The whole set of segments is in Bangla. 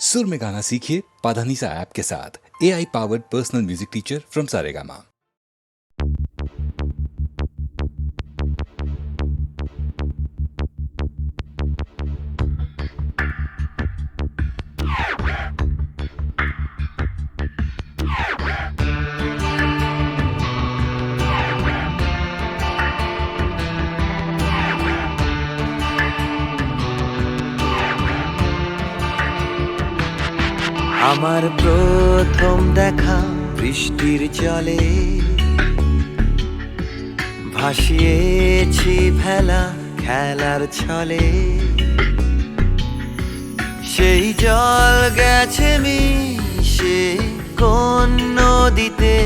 सुर में गाना सीखिए पाधानीसा ऐप के साथ। AI powered personal music teacher from Saregama. আমার প্রথম দেখা বৃষ্টির জলে ভাসিয়েছি ভেলা খেলার ছলে, সেই জল গেছে মিশে কোন নদীতে,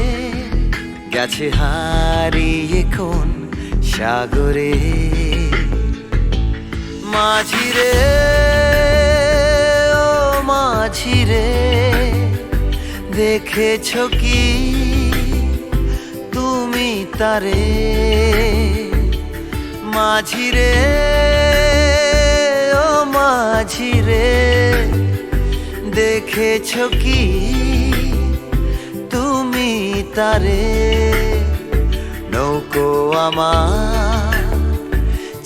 গেছে হারিয়ে কোন সাগরে। মাঝিরে ও মাঝিরে, দেখেছো কি তুমি তারে? মাঝিরে ও মাঝিরে, দেখেছো কি তুমি তারে? নৌকো আমার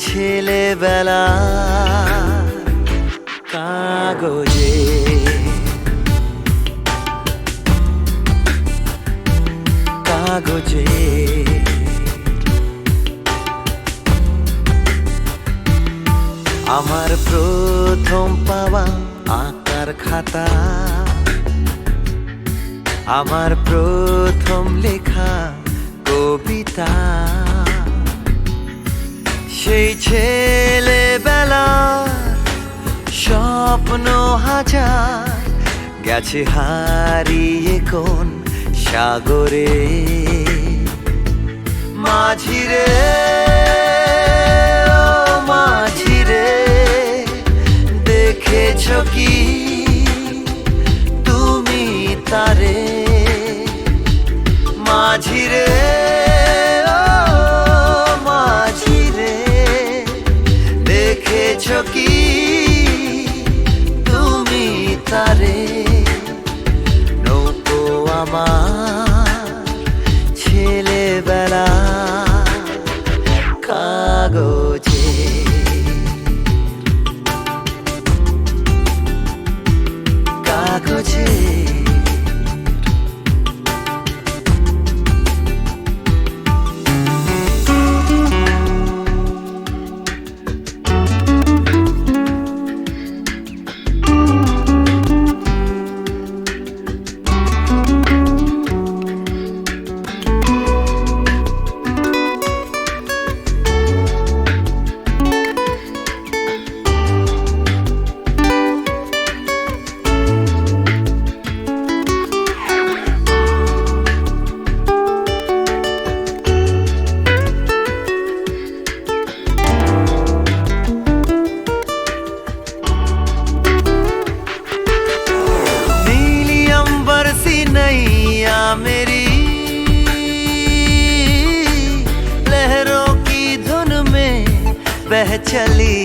ছেলেবেলা কাগজে, কাগজে। আমার প্রথম পাওয়া আঁকার খাতা, আমার প্রথম লেখা কবিতা, সেই ছেলেবেলা স্বপ্ন হাজার, গেছে হারিয়ে কোন সাগরে। মাঝিরে ও মাঝিরে, দেখেছো কি তুমি তারে? মাঝিরে ও মাঝিরে, দেখেছো কি তুমি তারে? নৌকো আমার ছেলেবেলা কাগজে, কাগজে। मेरी लहरों की धुन में बह चली,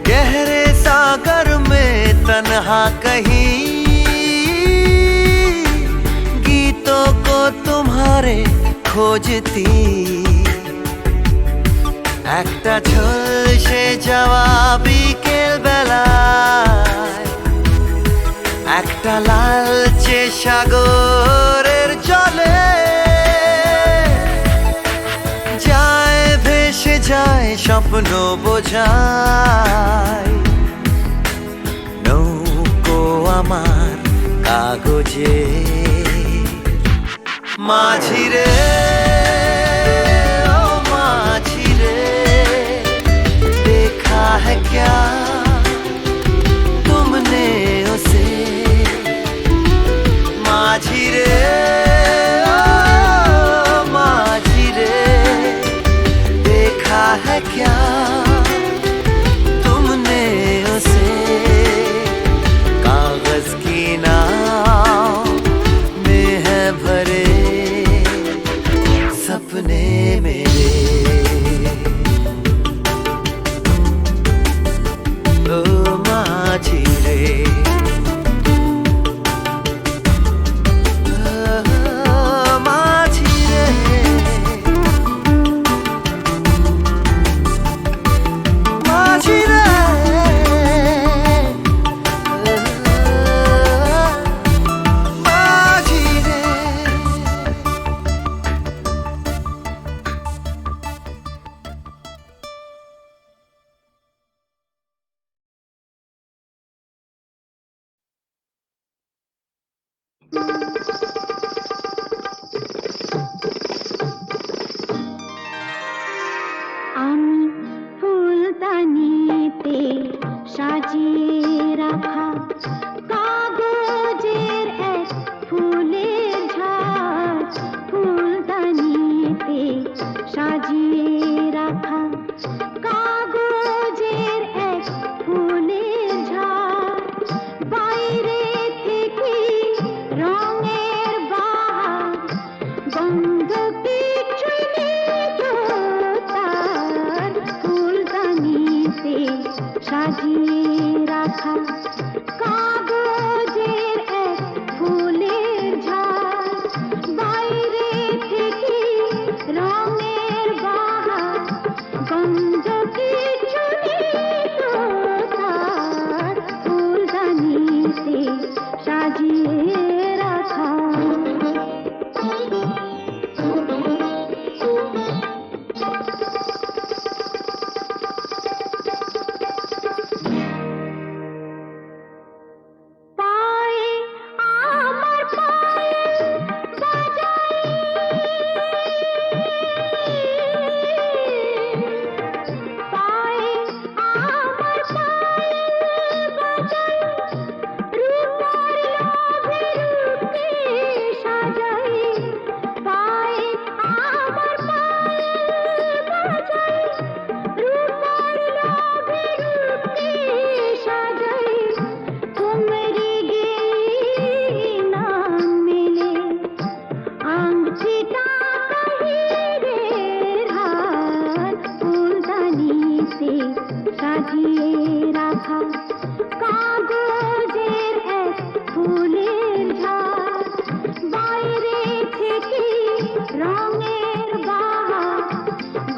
गहरे सागर में तन्हा कहीं, गीतों को तुम्हारे खोजती। একটা ঝলসে যাওয়া বিকেল বেলায়, একটা লালচে সাগরের জলে, যায় ভেসে যায় স্বপ্ন বোঝায়। নৌকো আমার কাগজে, মাঝিরে ও মাঝিরে, देखा है क्या तुमने उसे? মাঝিরে ও মাঝিরে, देखा है क्या तुमने उसे? कागज की नाव में है भरे सपने मेरे। সাজিয়ে রাখা কাগজের এক ফুলের ঝাড়, বাইরে থেকে রঙের বাহার, গন্ধ কিছু নেই তো তার, ফুলদানিতে সাজিয়ে রাখা। পায়ে আমার পায়েল বাজাই, পায়ে আমার পায়েল বাজাই, রূপার লোভে রূপকে সাজাই, পায়ে আমার পায়েল বাজাই, রূপার লোভে রূপকে সাজাই, তোমরি গেয়ে নাম মেলে আংটিটা হিরের হার, ফুলদানিতে সাজিয়ে রাখা কাগজের এক ফুলের ঝাড়, বাইরে থেকে রঙের বাহার,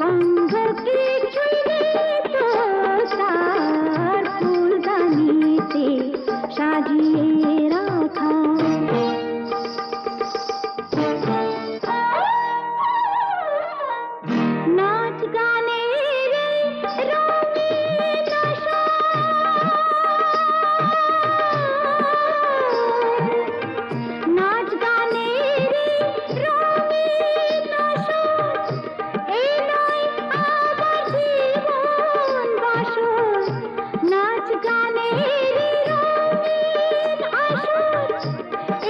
গন্ধ কিছুই নেই তো তার, ফুলদানিতে সাজিয়ে রাখা। নাচ গানের রঙিন আশা, নাচ গানের রঙিন আশা, এই নয় আমার জীবন বাসর, নাচ গানের রঙিন আশা,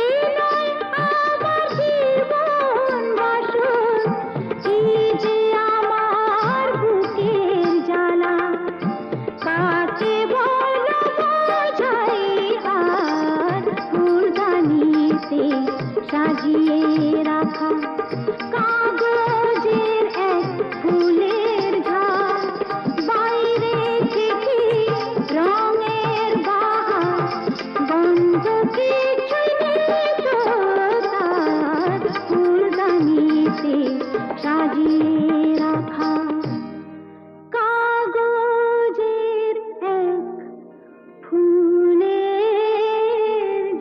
এই নয় আমার জীবন বাসর, এই যে আমার বুকের জ্বালা, কাকে বলো বোঝাই আর, ফুলদানিতে সাজিয়ে রাখা কাগজের এক ফুলের ঝাড়, বাইরে থেকে রঙের বাহার, গন্ধ কিছুই নেই তো তার, ফুলদানিতে সাজিয়ে রাখা কাগজের এক ফুলের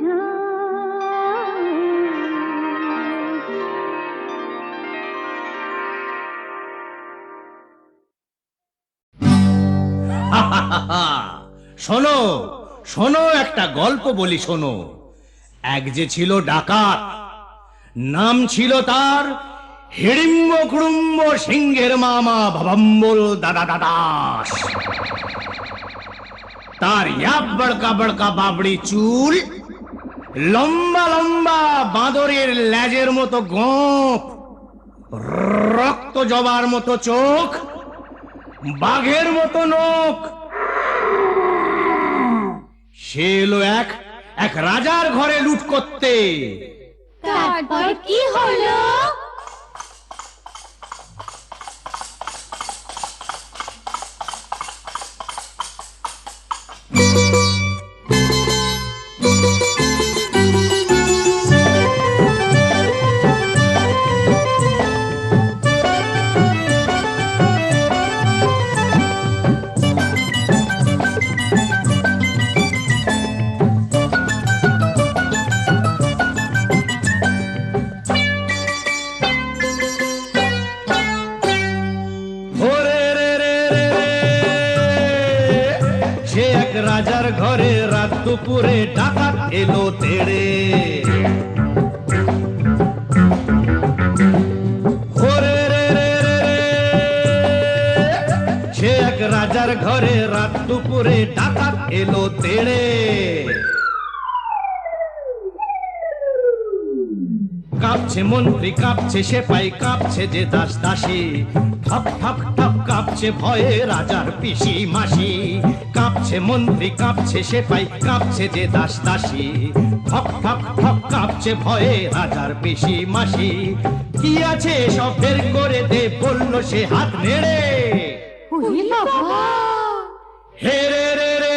ঝাড়। শোনো শোনো, একটা গল্প বলি শোনো। এক যে ছিল ডাকাত, নাম ছিল তার হিড়িম্ব কুড়ুম্ব সিংহের মামা ভবম্বল দাদা দাদাস। তার ইয়াব বড়কা বড়কা বাবড়ি চুল, লম্বা লম্বা বাঁদরের লেজের মতো গোঁফ, রক্ত জবার মতো চোখ, বাঘের মতো নখ। সে এলো এক রাজার ঘরে লুট করতে। তারপর কি হলো? রাজার ঘরে রাত দুপুরে ডাকাত এলো তেড়ে। সে এক রাজার ঘরে রাত দুপুরে ডাকাত এলো তেড়ে। কাঁপছে মন্ত্রী, কাঁপছে সেপাই, কাঁপছে যে দাস দাসী, ঠক ঠক ঠক কাঁপছে ভয়ে রাজার পিসি মাসি। কাঁপছে মন্ত্রী, কাঁপছে সেপাই, কাঁপছে যে দাস দাসী, ঠক ঠক ঠক কাঁপছে ভয়ে রাজার পিসি মাসি। কি আছে সব বের করে দে, বলল সে হাত নেড়ে। হে রে রে রে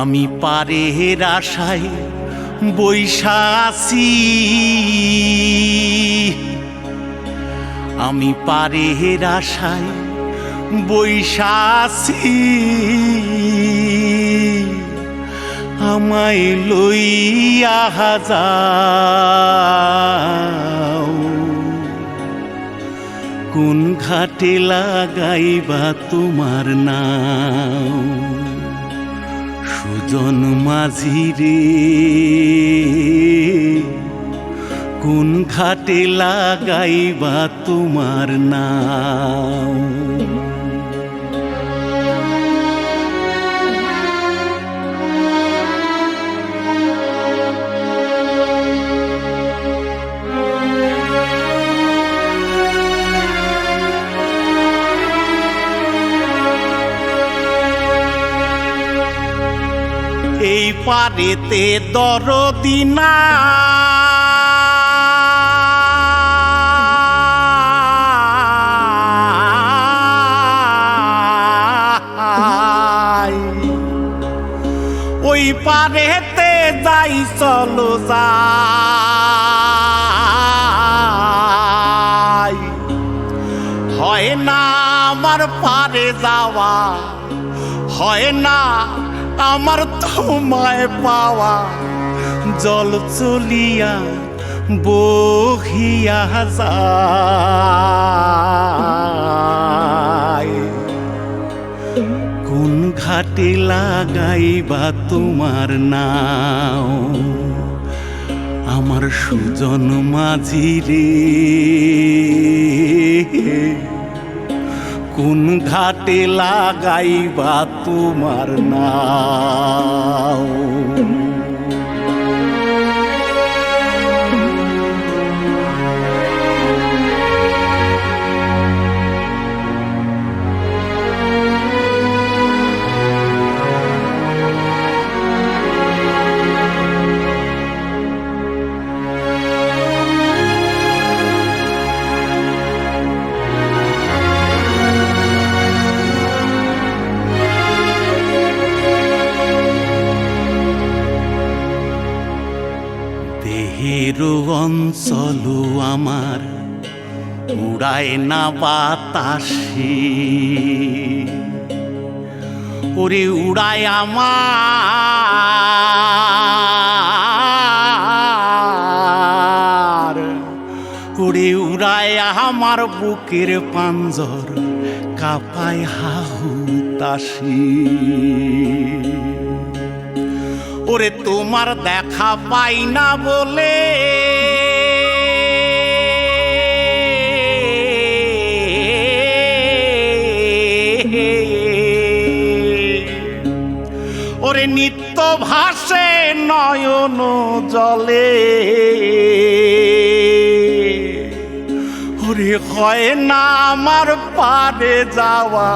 আমি পারের আশায় বৈশা আছি, আমি পারের আশায় বৈশা আছি, আমায় লইয়া যাও, কোন ঘাটে লাগাইবা তোমার নাও, সুজন মাঝি রে, কোন ঘাটে লাগাইবা তোমার নাও। এই পারেতে দরদি নাই, ওই পারেতে যাই চলো যাই, হয় না আমার পারে যাওয়া, হয় না আমার তোমায় পাওয়া, জল চলিয়া বহিয়া যায়, কোন ঘাটে লাগাইবা তোমার নাও, আমার সুজন মাঝি রে, কোন ঘাটে লাগাইবা তোমার নাও। দেহের অঞ্চল আমার উড়ায় না বাতাসে, ওরে উড়ায় আমার, ওরে উড়ায় আমার বুকের পাঞ্জর, কাঁপায় হাহুতাশি, ওরে তোমার দেখা পাই না বলে, ওরে নিত্য ভাসে নয়ন জলে, ওরে হয় না আমার পারে যাওয়া,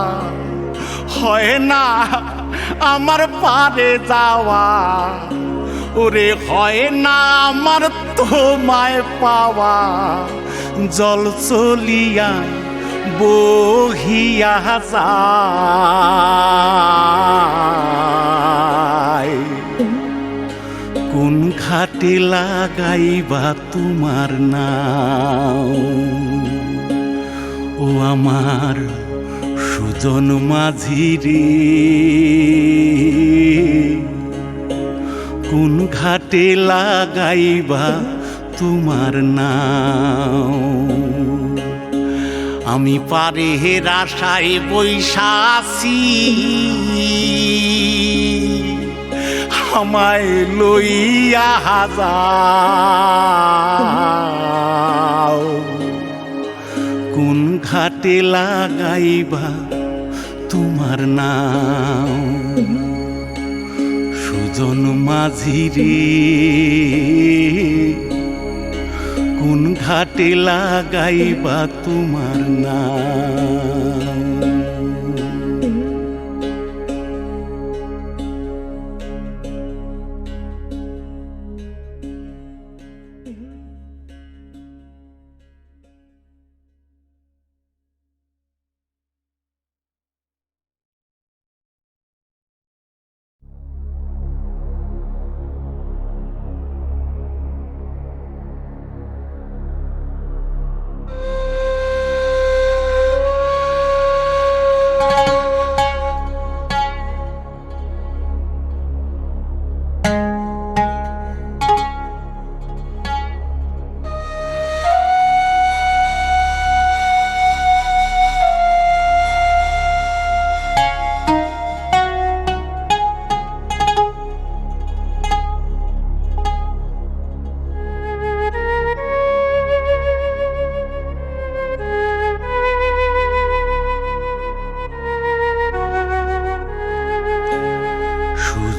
হয় না আমার পারে যাওয়া, ওরে হয় না আমার তোমায় পাওয়া, জল চলিয়া বহিয়া যায়, কোন ঘাটে লাগাইবা তোমার নাও, ও আমার সুজন মাঝি রে, কোন ঘাটে লাগাইবা তোমার নাও, আমি পারের আশায় বৈশা আছি, আমায় লইয়া যাও, কোন ঘাটে লাগাইবা তোমার নাও, সুজন মাঝি রে, কোন ঘাটে লাগাইবা তোমার নাও।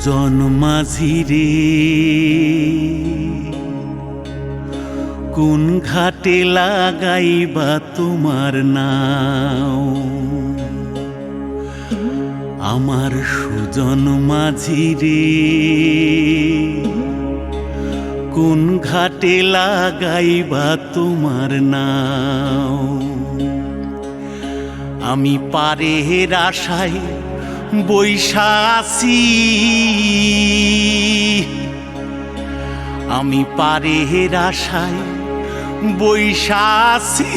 সুজন মাঝি রে কোন ঘাটে লাগাইবা তোমার নাও আমার সুজন মাঝি রে কোন ঘাটে লাগাইবা তোমার নাও আমি পারের আশায় বৈশা আছি আমি পারের আশায় বৈশা আছি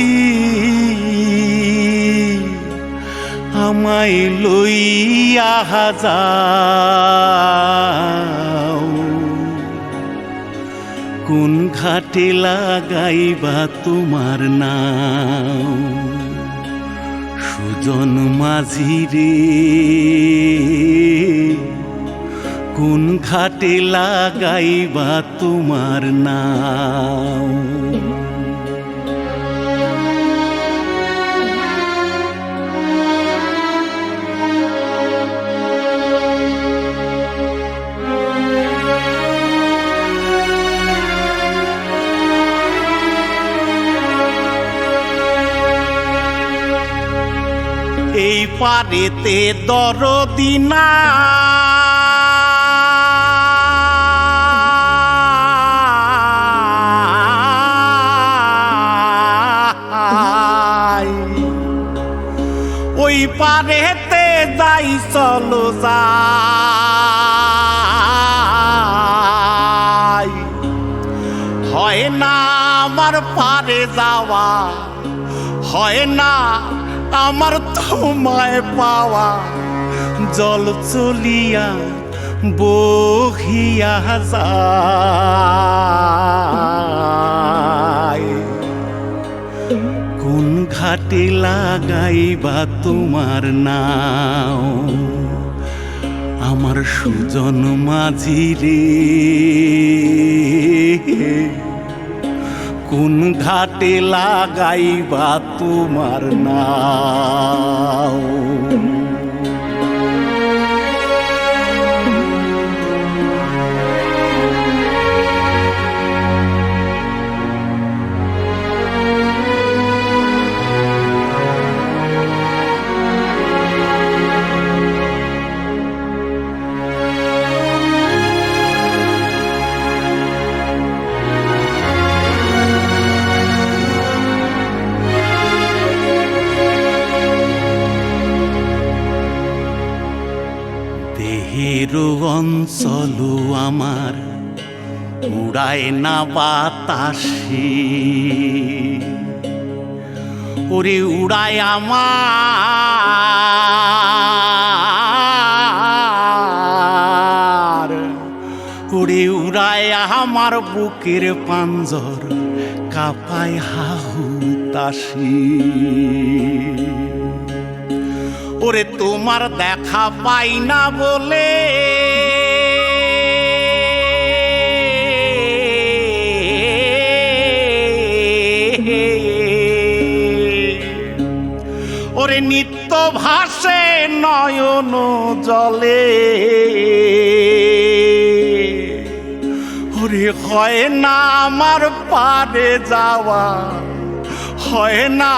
আমায় লইয়া যাও কোন ঘাটে লাগাইবা তোমার নাও সুজন মাঝি রে কোন ঘাটে লাগাইবা তোমার নাও এই পারেতে দরদি না ওই পারেতে যাই চলো যাই হয় না আমার পারে যাওয়া হয় না আমার তোমায় পাওয়া জল চলিয়া বহিয়া যায় কোন ঘাটে লাগাইবা তোমার নাও আমার সুজন মাঝি রে কোন ঘাটে লাগাইবা তোমার নাও দেহেরও অঞ্চল আমার উড়ায় না বাতাসে ওরে উড়ায় আমার ওরে উড়ায় আমার বুকের পাঞ্জর কাঁপায় হাহুতাশি ওরে তোমার দেখা পাই না বলে ওরে নিত্য ভাসে নয়ন জলে ওরে হয় না আমার পারে যাওয়া হয় না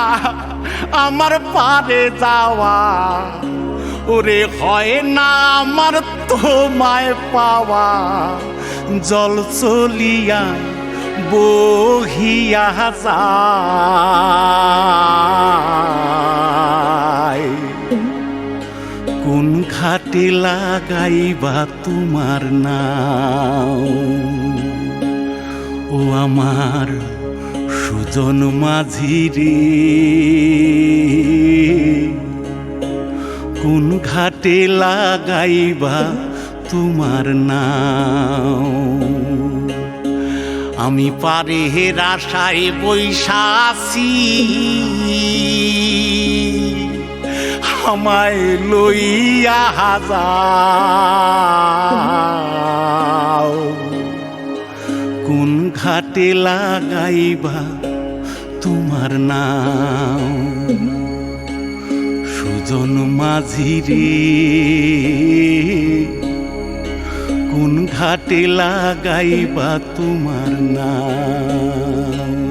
আমার পারে যাওয়া ওরে হয় না আমার তোমায় পাওয়া জল চলিয়া বহিয়া যায় কোন ঘাটে লাগাইবা তোমার নাও ও আমার সুজন মাঝি রে কোন ঘাটে লাগাইবা তোমার নাও আমি পারের আশায় বৈশা আছি আমায় লইয়া যাও কোন ঘাটে লাগাইবা তোমার নাও সুজন মাঝি রে ঘাটে লাগাইবা তোমার নাম।